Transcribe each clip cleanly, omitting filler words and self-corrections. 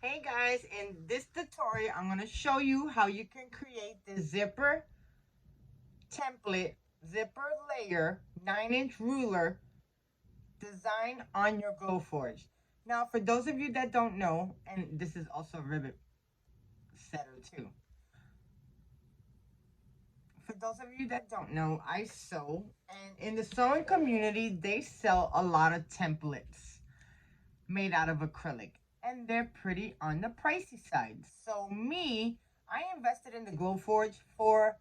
Hey guys, in this tutorial, I'm going to show you how you can create the zipper template, zipper layer, 9-inch ruler design on your Glowforge. Now, for those of you that don't know, and this is also a rivet setter too. For those of you that don't know, I sew, and in the sewing community, they sell a lot of templates made out of acrylic, and they're pretty on the pricey side. So I invested in the Glowforge for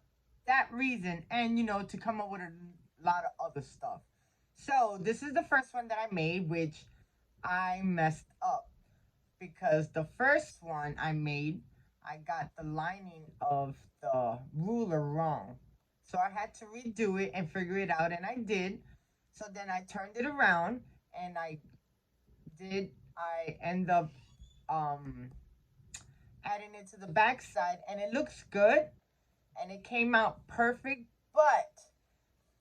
that reason, and to come up with a lot of other stuff. So this is the first one that I made, which I messed up because the first one I made, I got the lining of the ruler wrong. So I had to redo it and figure it out, and I did. So then I turned it around and I end up adding it to the back side, and it looks good and it came out perfect. But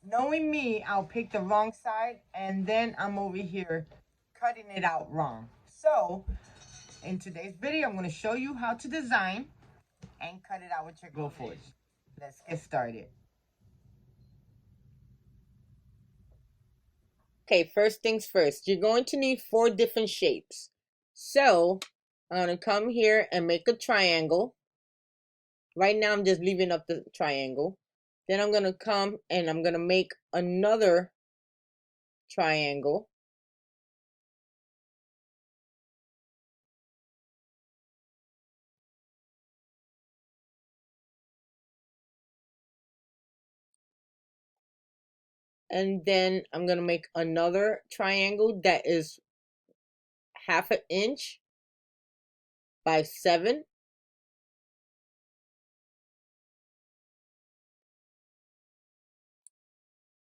knowing me, I'll pick the wrong side and then I'm over here cutting it out wrong. So in today's video, I'm going to show you how to design and cut it out with your Glowforge. Let's get started. Okay, first things first, you're going to need 4 different shapes. So I'm going to come here and make a triangle. Right now I'm just leaving up the triangle. Then I'm going to come and I'm going to make another triangle. And then I'm going to make another triangle that is 1/2 inch by 7.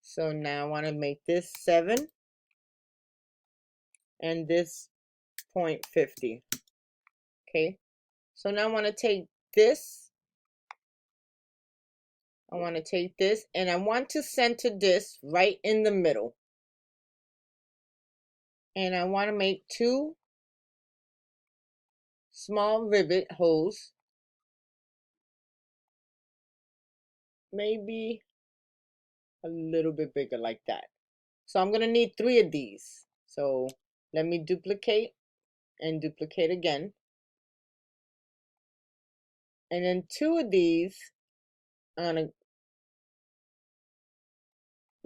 So now I want to make this 7 and this 0.50. Okay. So now I want to take this. I want to take this and I want to center this right in the middle. And I want to make 2 small rivet holes. Maybe a little bit bigger like that. So I'm going to need 3 of these. So let me duplicate and duplicate again. And then 2 of these, I'm going to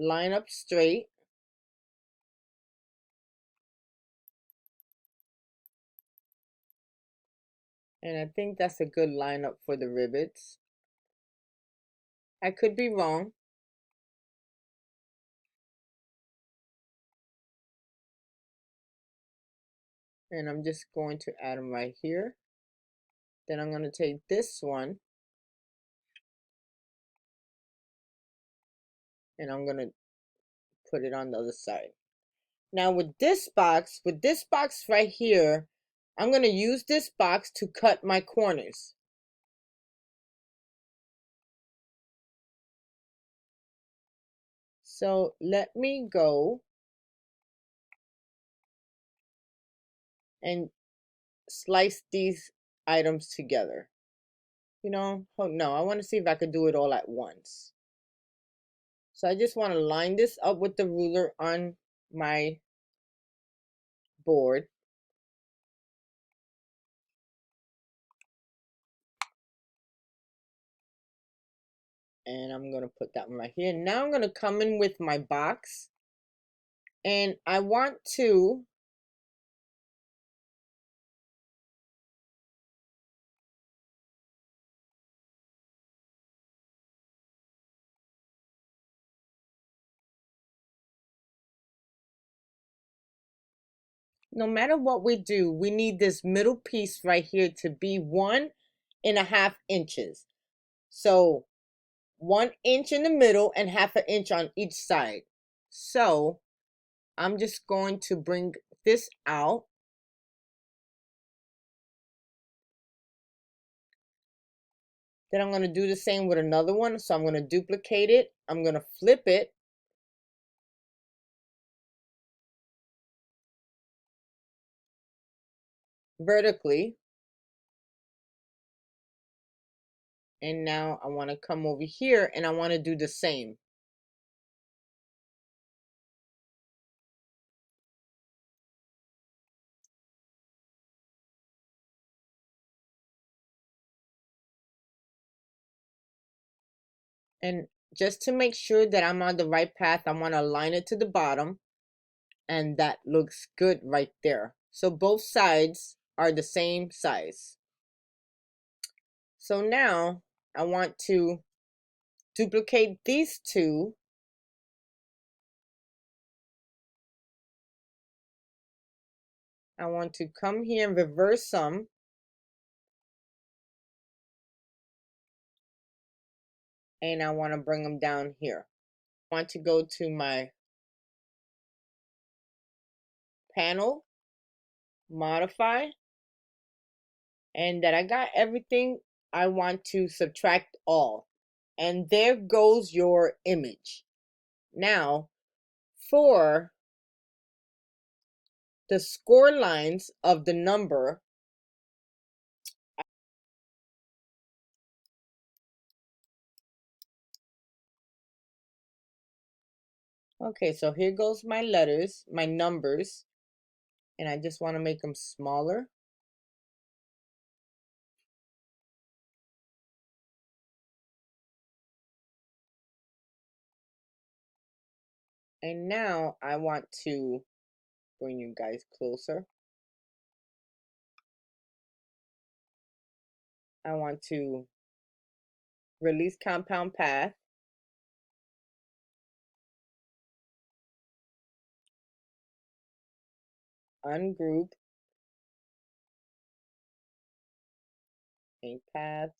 line up straight. And I think that's a good lineup for the rivets. I could be wrong. And I'm just going to add them right here. Then I'm going to take this one and I'm going to put it on the other side. Now with this box right here, I'm going to use this box to cut my corners. So let me go and slice these items together. Oh no, I want to see if I could do it all at once. So I just want to line this up with the ruler on my board. And I'm going to put that one right here. Now I'm going to come in with my box. And I want to no matter what we do, we need this middle piece right here to be 1.5 inches. So 1 inch in the middle and 1/2 inch on each side. So I'm just going to bring this out. Then I'm going to do the same with another one. So I'm going to duplicate it. I'm going to flip it. Vertically. And now I want to come over here and I want to do the same. And just to make sure that I'm on the right path, I want to align it to the bottom. And that looks good right there. So both sides are the same size. So now I want to duplicate these two. I want to come here and reverse them. And I want to bring them down here. I want to go to my panel, modify, and that I got everything. I want to subtract all. And there goes your image. Now, for the score lines of the number, okay, so here goes my letters, my numbers, and I just want to make them smaller. And now I want to bring you guys closer. I want to release compound path, ungroup, paint path,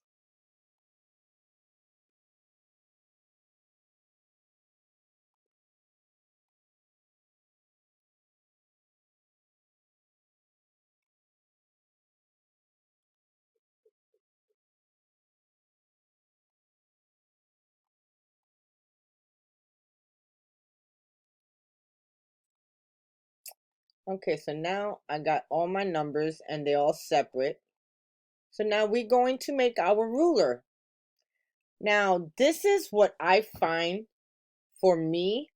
okay, so now I got all my numbers and they're all separate. So now we're going to make our ruler. Now, this is what I find for me.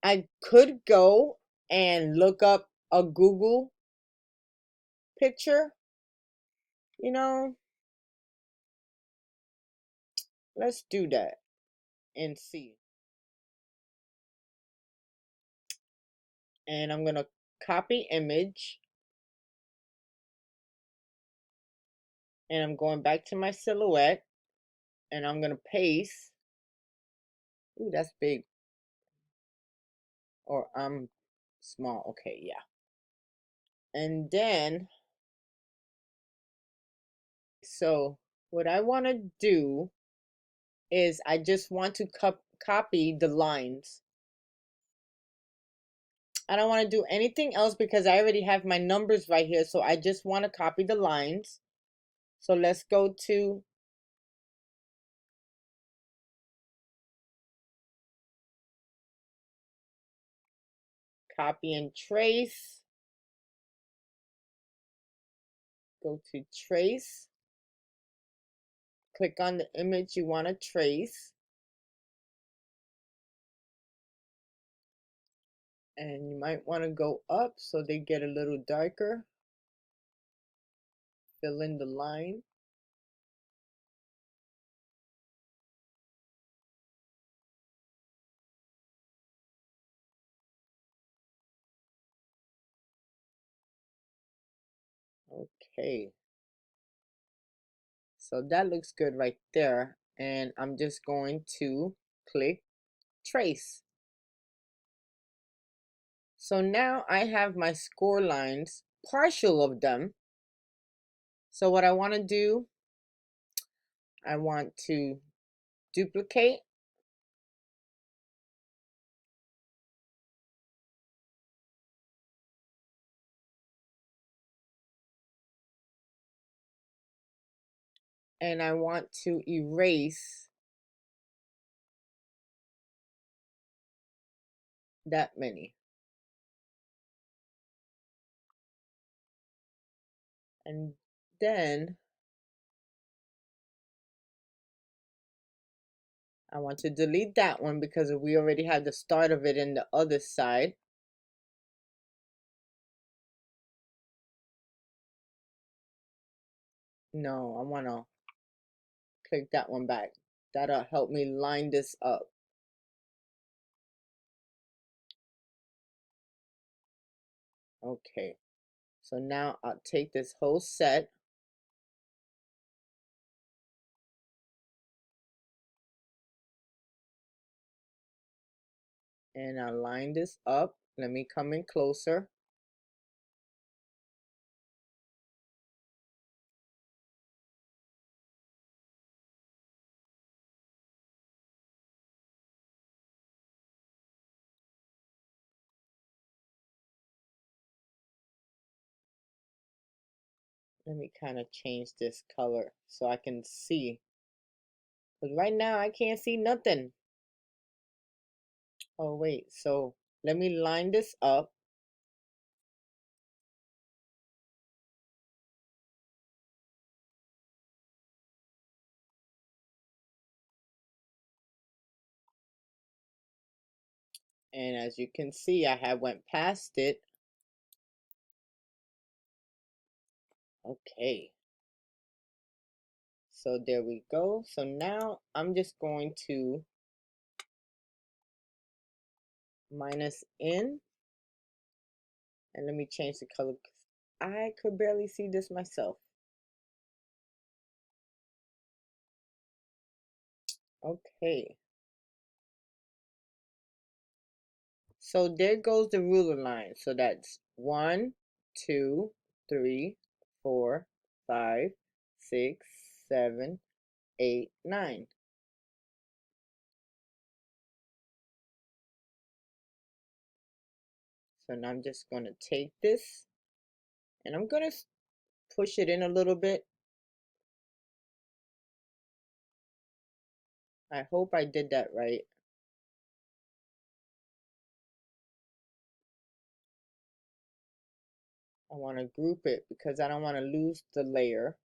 I could go and look up a Google picture. You know, let's do that and see. And I'm going to copy image. And I'm going back to my silhouette. And I'm going to paste. Ooh, that's big. Or I'm small. Okay, yeah. And then, so what I want to do is I just want to copy the lines. I don't want to do anything else because I already have my numbers right here. So I just want to copy the lines. So let's go to copy and trace. Go to trace. Click on the image you want to trace. And you might want to go up so they get a little darker. Fill in the line. Okay. So that looks good right there. And I'm just going to click trace. So now I have my score lines, partial of them. So what I want to do, I want to duplicate. And I want to erase that many. And then I want to delete that one because we already had the start of it in the other side. No, I want to click that one back. That'll help me line this up. Okay, so now I'll take this whole set and I'll line this up. Let me come in closer. Let me kind of change this color so I can see. Because right now I can't see nothing. Oh wait, so let me line this up. And as you can see, I have went past it. Okay. So there we go. So now I'm just going to minus in. And let me change the color because I could barely see this myself. Okay. So there goes the ruler line. So that's 1, 2, 3, 4, 5, 6, 7, 8, 9. So now I'm just going to take this and I'm going to push it in a little bit. I hope I did that right. I want to group it because I don't want to lose the layer.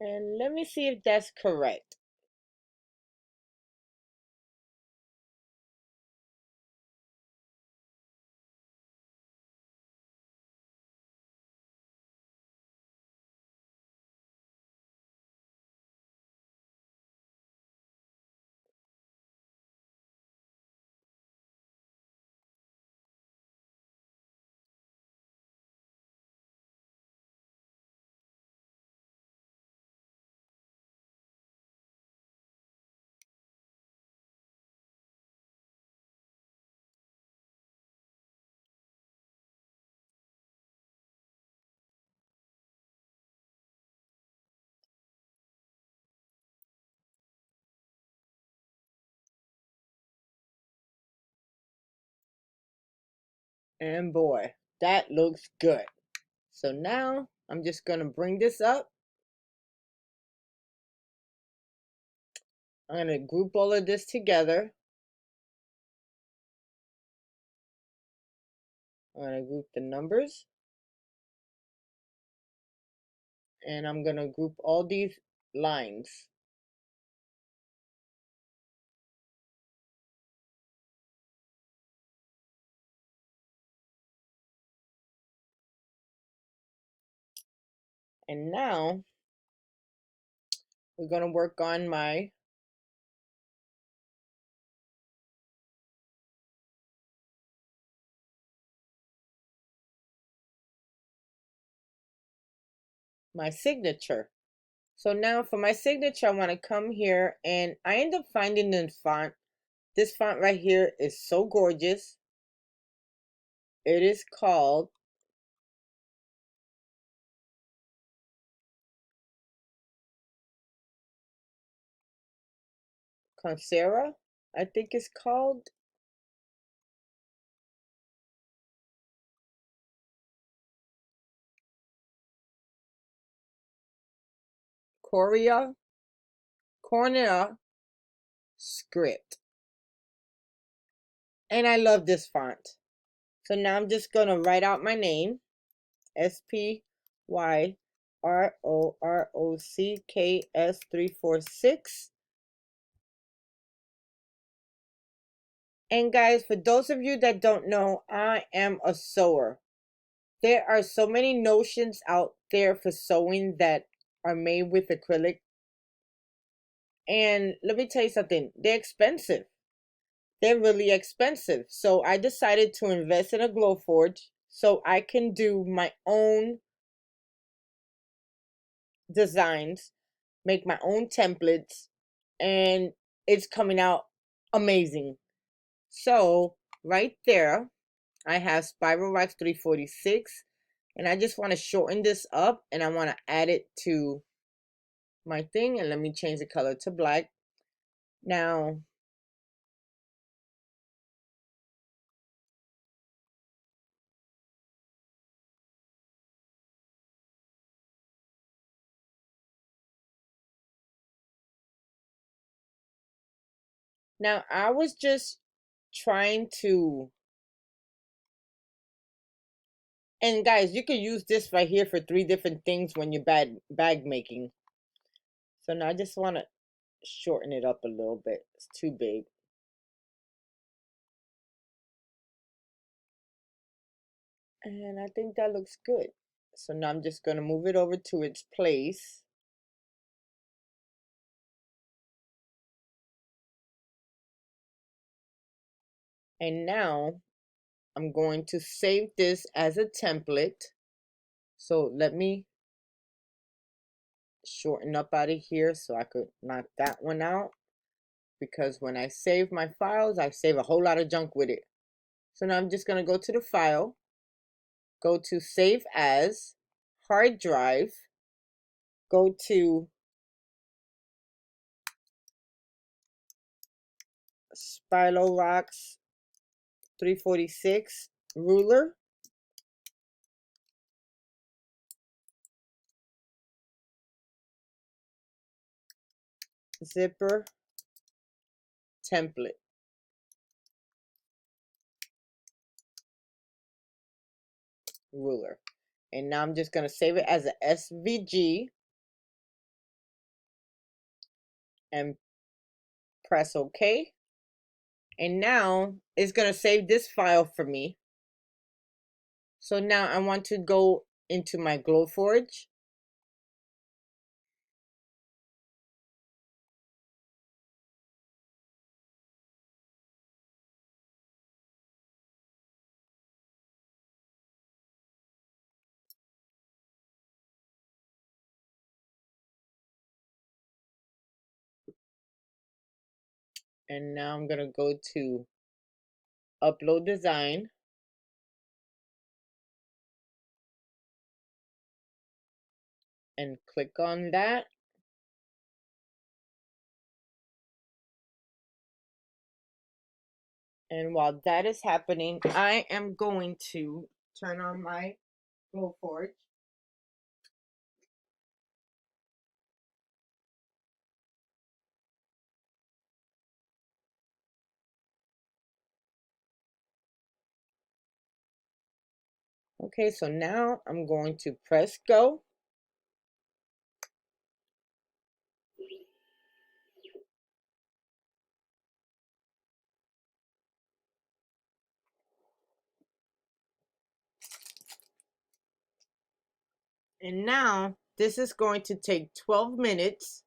And let me see if that's correct. And boy, that looks good. So now I'm just going to bring this up. I'm going to group all of this together. I'm going to group the numbers. And I'm going to group all these lines. And now we're going to work on my signature. So now for my signature, I want to come here and I end up finding the font. This font right here is so gorgeous. It is called Concera, I think it's called. Gloria script. And I love this font. So now I'm just going to write out my name. SPYROROCKS346. And guys, for those of you that don't know, I am a sewer. There are so many notions out there for sewing that are made with acrylic. And let me tell you something, they're expensive. They're really expensive. So I decided to invest in a Glowforge so I can do my own designs, make my own templates, and it's coming out amazing. So right there, I have Spiral Wax 346, and I just want to shorten this up, and I want to add it to my thing, and let me change the color to black. Now I was just trying to, and guys, you can use this right here for 3 different things when you're bag making. So now I just want to shorten it up a little bit. It's too big. And I think that looks good. So now I'm just going to move it over to its place. And now I'm going to save this as a template. So let me shorten up out of here so I could knock that one out. Because when I save my files, I save a whole lot of junk with it. So now I'm just going to go to the file, go to Save As, Hard Drive, go to Spiral Rocks 346 ruler, zipper, template. Ruler. And now I'm just going to save it as a SVG and press OK. And now it's going to save this file for me. So now I want to go into my Glowforge. And now I'm going to go to Upload Design. And click on that. And while that is happening, I am going to turn on my Glowforge. Okay, so now I'm going to press go. And now this is going to take 12 minutes.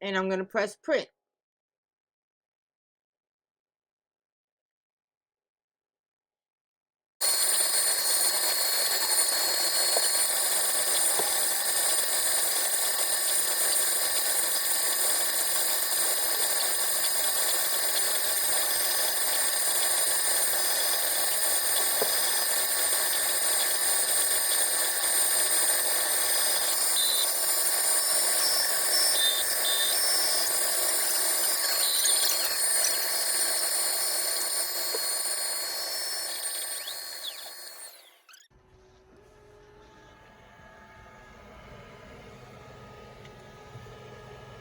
And I'm going to press print.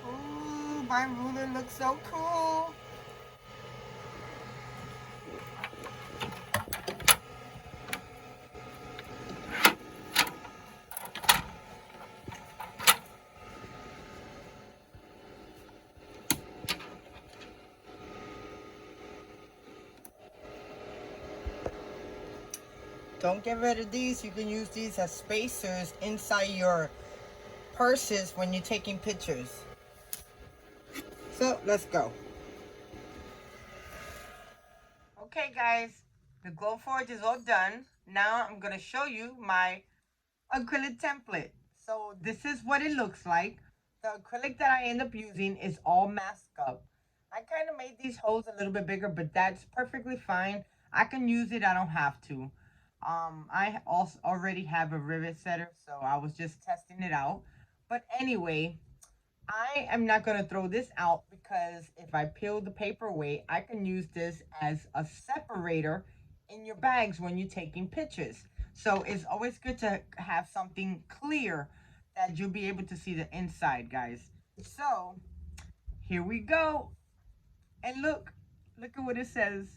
Ooh, my ruler looks so cool. Don't get rid of these. You can use these as spacers inside your purses when you're taking pictures. So let's go. Okay guys, the Glowforge is all done. Now I'm gonna show you my acrylic template. So this is what it looks like. The acrylic that I end up using is all masked up. I kind of made these holes a little bit bigger, but that's perfectly fine. I can use it, I don't have to. I also already have a rivet setter, so I was just testing it out. But anyway, I am not going to throw this out because if I peel the paper away, I can use this as a separator in your bags when you're taking pictures. So it's always good to have something clear that you'll be able to see the inside, guys. So here we go. And look at what it says.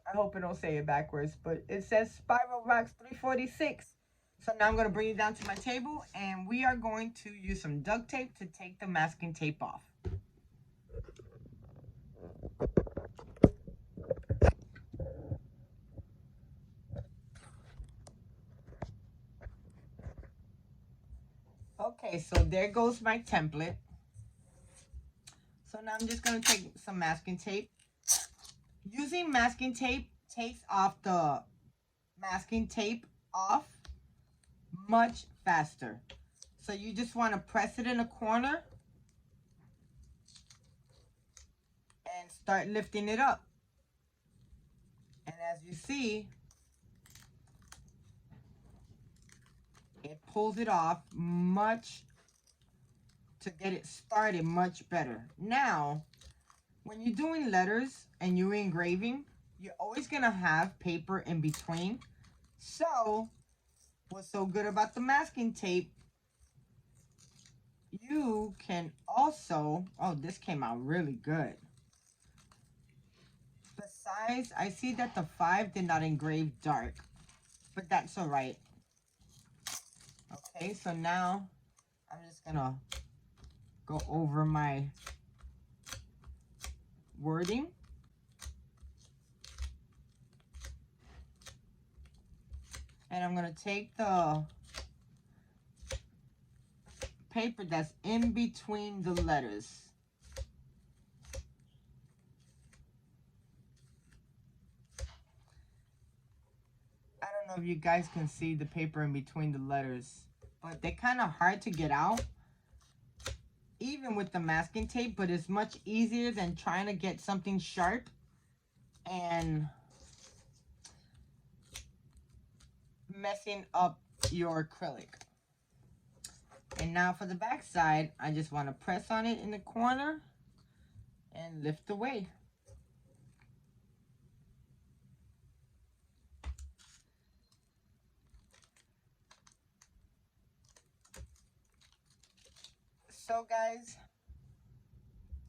I hope I don't say it backwards, but it says Spiral Rocks 346. So now I'm going to bring it down to my table, and we are going to use some duct tape to take the masking tape off. Okay, so there goes my template. So now I'm just going to take some masking tape. Using masking tape takes off the masking tape off much faster. So you just want to press it in a corner and start lifting it up. And as you see, it pulls it off much to get it started much better. Now, when you're doing letters and you're engraving, you're always going to have paper in between. So, what's so good about the masking tape, you can also, oh, this came out really good. Besides, I see that the 5 did not engrave dark, but that's all right. Okay, so now I'm just gonna go over my wording. And I'm gonna take the paper that's in between the letters. I don't know if you guys can see the paper in between the letters, but they're kind of hard to get out, even with the masking tape, but it's much easier than trying to get something sharp and messing up your acrylic. And now for the back side, I just want to press on it in the corner and lift away. So guys,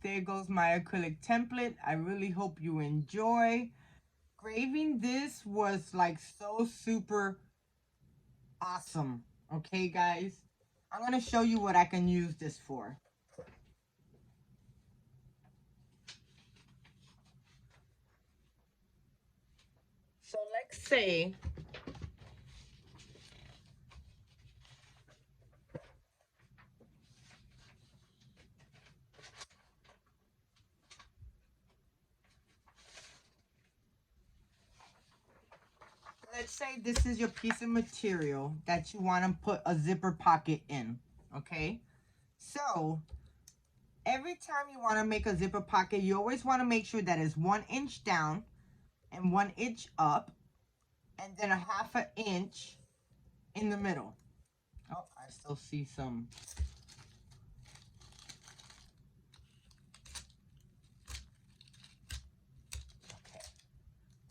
there goes my acrylic template. I really hope you enjoy. Graving this was like so super awesome. Okay guys, I'm going to show you what I can use this for. So let's say this is your piece of material that you want to put a zipper pocket in, okay? So every time you want to make a zipper pocket, you always want to make sure that it's 1 inch down and 1 inch up, and then a 1/2 inch in the middle. Oh, I still see some.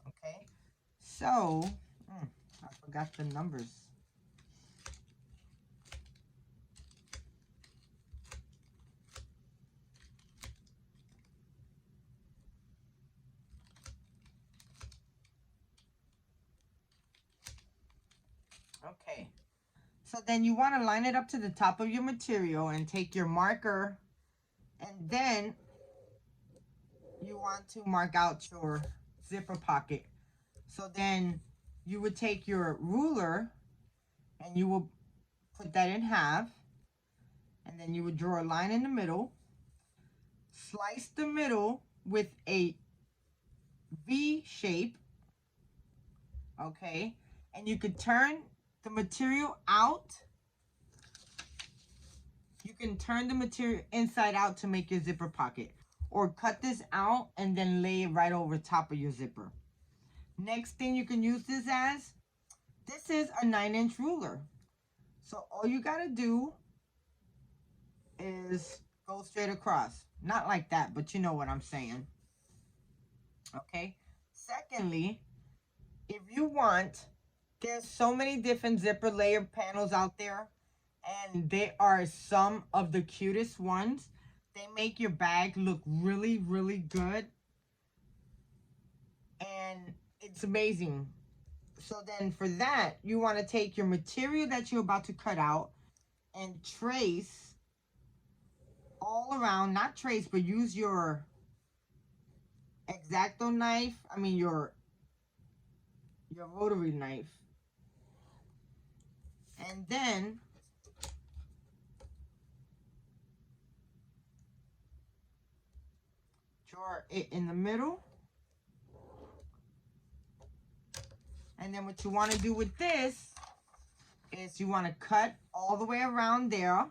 Okay. So, I forgot the numbers. Okay. So then you want to line it up to the top of your material and take your marker, and then you want to mark out your zipper pocket. So then you would take your ruler and you will put that in half, and then you would draw a line in the middle, slice the middle with a V shape, okay, and you could turn the material out. You can turn the material inside out to make your zipper pocket, or cut this out and then lay it right over top of your zipper. Next thing you can use this as, this is a 9-inch ruler. So all you gotta do is go straight across. Not like that, but you know what I'm saying. Okay. Secondly, if you want, there's so many different zipper layer panels out there, and they are some of the cutest ones. They make your bag look really, really good, and it's amazing. So then for that, you want to take your material that you're about to cut out and trace all around, not trace, but use your X-Acto knife, your rotary knife, and then draw it in the middle. And then what you want to do with this is you want to cut all the way around there.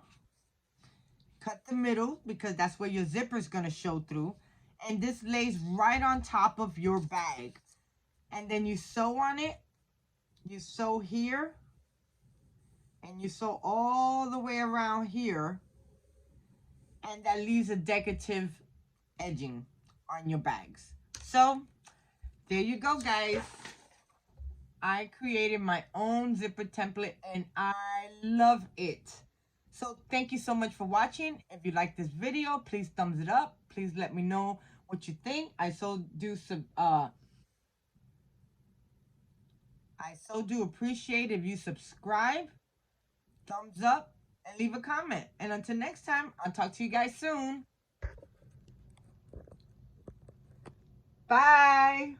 Cut the middle, because that's where your zipper is going to show through. And this lays right on top of your bag. And then you sew on it. You sew here. And you sew all the way around here. And that leaves a decorative edging on your bags. So, there you go, guys. I created my own zipper template and I love it. So thank you so much for watching. If you like this video, please thumbs it up. Please let me know what you think. I so do appreciate if you subscribe, thumbs up, and leave a comment. And until next time, I'll talk to you guys soon. Bye.